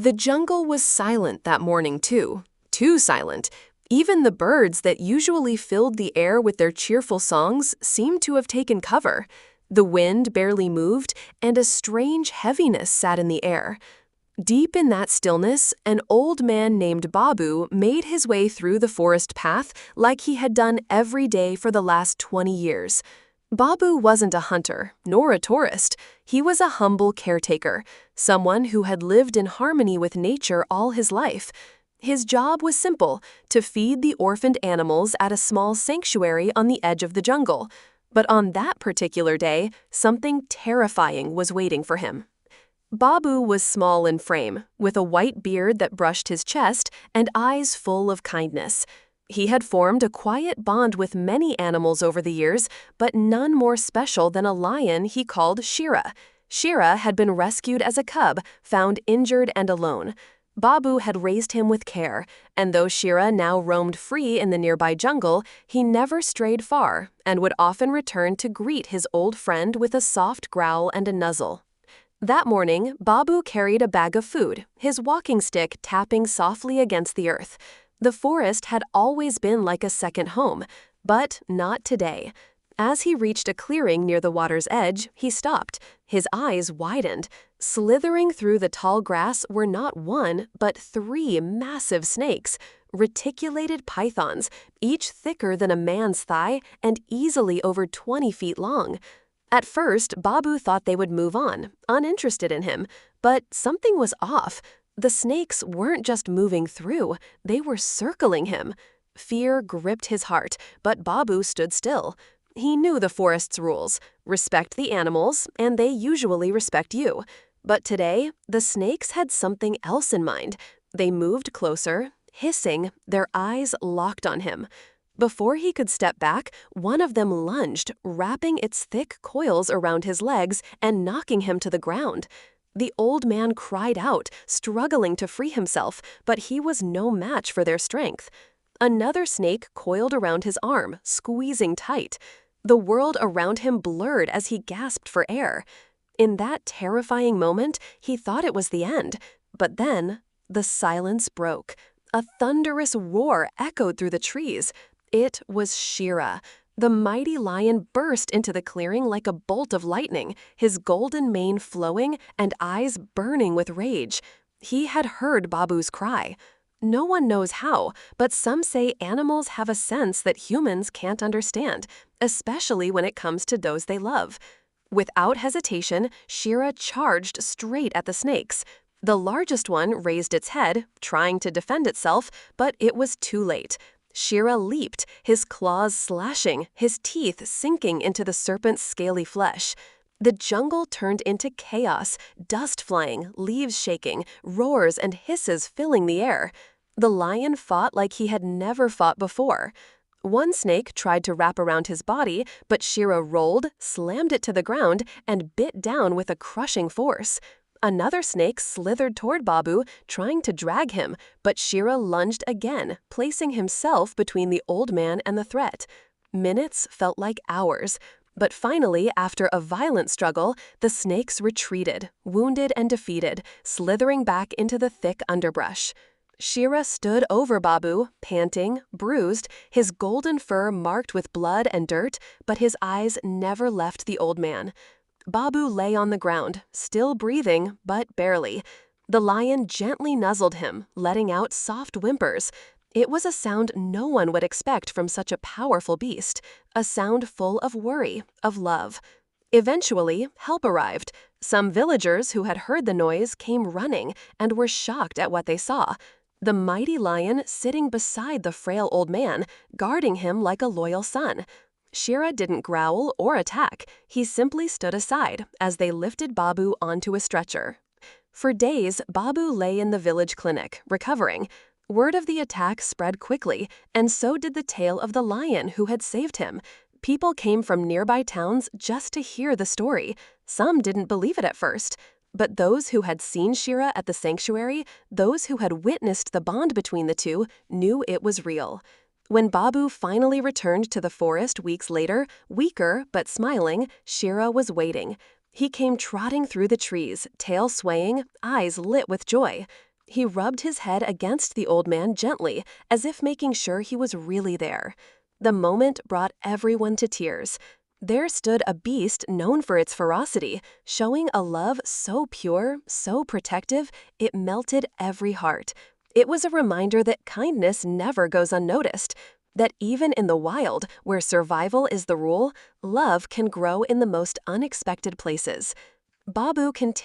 The jungle was silent that morning, too. Too silent. Even the birds that usually filled the air with their cheerful songs seemed to have taken cover. The wind barely moved, and a strange heaviness sat in the air. Deep in that stillness, an old man named Babu made his way through the forest path like he had done every day for the last 20 years. Babu wasn't a hunter, nor a tourist. He was a humble caretaker, someone who had lived in harmony with nature all his life. His job was simple, to feed the orphaned animals at a small sanctuary on the edge of the jungle. But on that particular day, something terrifying was waiting for him. Babu was small in frame, with a white beard that brushed his chest and eyes full of kindness. He had formed a quiet bond with many animals over the years, but none more special than a lion he called Shira. Shira had been rescued as a cub, found injured and alone. Babu had raised him with care, and though Shira now roamed free in the nearby jungle, he never strayed far and would often return to greet his old friend with a soft growl and a nuzzle. That morning, Babu carried a bag of food, his walking stick tapping softly against the earth. The forest had always been like a second home, but not today. As he reached a clearing near the water's edge, he stopped. His eyes widened. Slithering through the tall grass were not one, but 3 massive snakes, reticulated pythons, each thicker than a man's thigh and easily over 20 feet long. At first, Babu thought they would move on, uninterested in him, but something was off. The snakes weren't just moving through, they were circling him. Fear gripped his heart, but Babu stood still. He knew the forest's rules. Respect the animals, and they usually respect you. But today, the snakes had something else in mind. They moved closer, hissing, their eyes locked on him. Before he could step back, one of them lunged, wrapping its thick coils around his legs and knocking him to the ground. The old man cried out, struggling to free himself, but he was no match for their strength. Another snake coiled around his arm, squeezing tight. The world around him blurred as he gasped for air. In that terrifying moment, he thought it was the end. But then, the silence broke. A thunderous roar echoed through the trees. It was Shira. The mighty lion burst into the clearing like a bolt of lightning, his golden mane flowing and eyes burning with rage. He had heard Babu's cry. No one knows how, but some say animals have a sense that humans can't understand, especially when it comes to those they love. Without hesitation, Shira charged straight at the snakes. The largest one raised its head, trying to defend itself, but it was too late. Shira leaped, his claws slashing, his teeth sinking into the serpent's scaly flesh. The jungle turned into chaos, dust flying, leaves shaking, roars and hisses filling the air. The lion fought like he had never fought before. One snake tried to wrap around his body, but Shira rolled, slammed it to the ground, and bit down with a crushing force. Another snake slithered toward Babu, trying to drag him, but Shira lunged again, placing himself between the old man and the threat. Minutes felt like hours. But finally, after a violent struggle, the snakes retreated, wounded and defeated, slithering back into the thick underbrush. Shira stood over Babu, panting, bruised, his golden fur marked with blood and dirt, but his eyes never left the old man. Babu lay on the ground, still breathing, but barely. The lion gently nuzzled him, letting out soft whimpers. It was a sound no one would expect from such a powerful beast, a sound full of worry, of love. Eventually, help arrived. Some villagers who had heard the noise came running and were shocked at what they saw. The mighty lion sitting beside the frail old man, guarding him like a loyal son. Shira didn't growl or attack. He simply stood aside as they lifted Babu onto a stretcher. For days, Babu lay in the village clinic, recovering. Word of the attack spread quickly, and so did the tale of the lion who had saved him. People came from nearby towns just to hear the story. Some didn't believe it at first. But those who had seen Shira at the sanctuary, those who had witnessed the bond between the two, knew it was real. When Babu finally returned to the forest weeks later, weaker but smiling, Shira was waiting. He came trotting through the trees, tail swaying, eyes lit with joy. He rubbed his head against the old man gently, as if making sure he was really there. The moment brought everyone to tears. There stood a beast known for its ferocity, showing a love so pure, so protective, it melted every heart. It was a reminder that kindness never goes unnoticed, that even in the wild, where survival is the rule, love can grow in the most unexpected places. Babu continued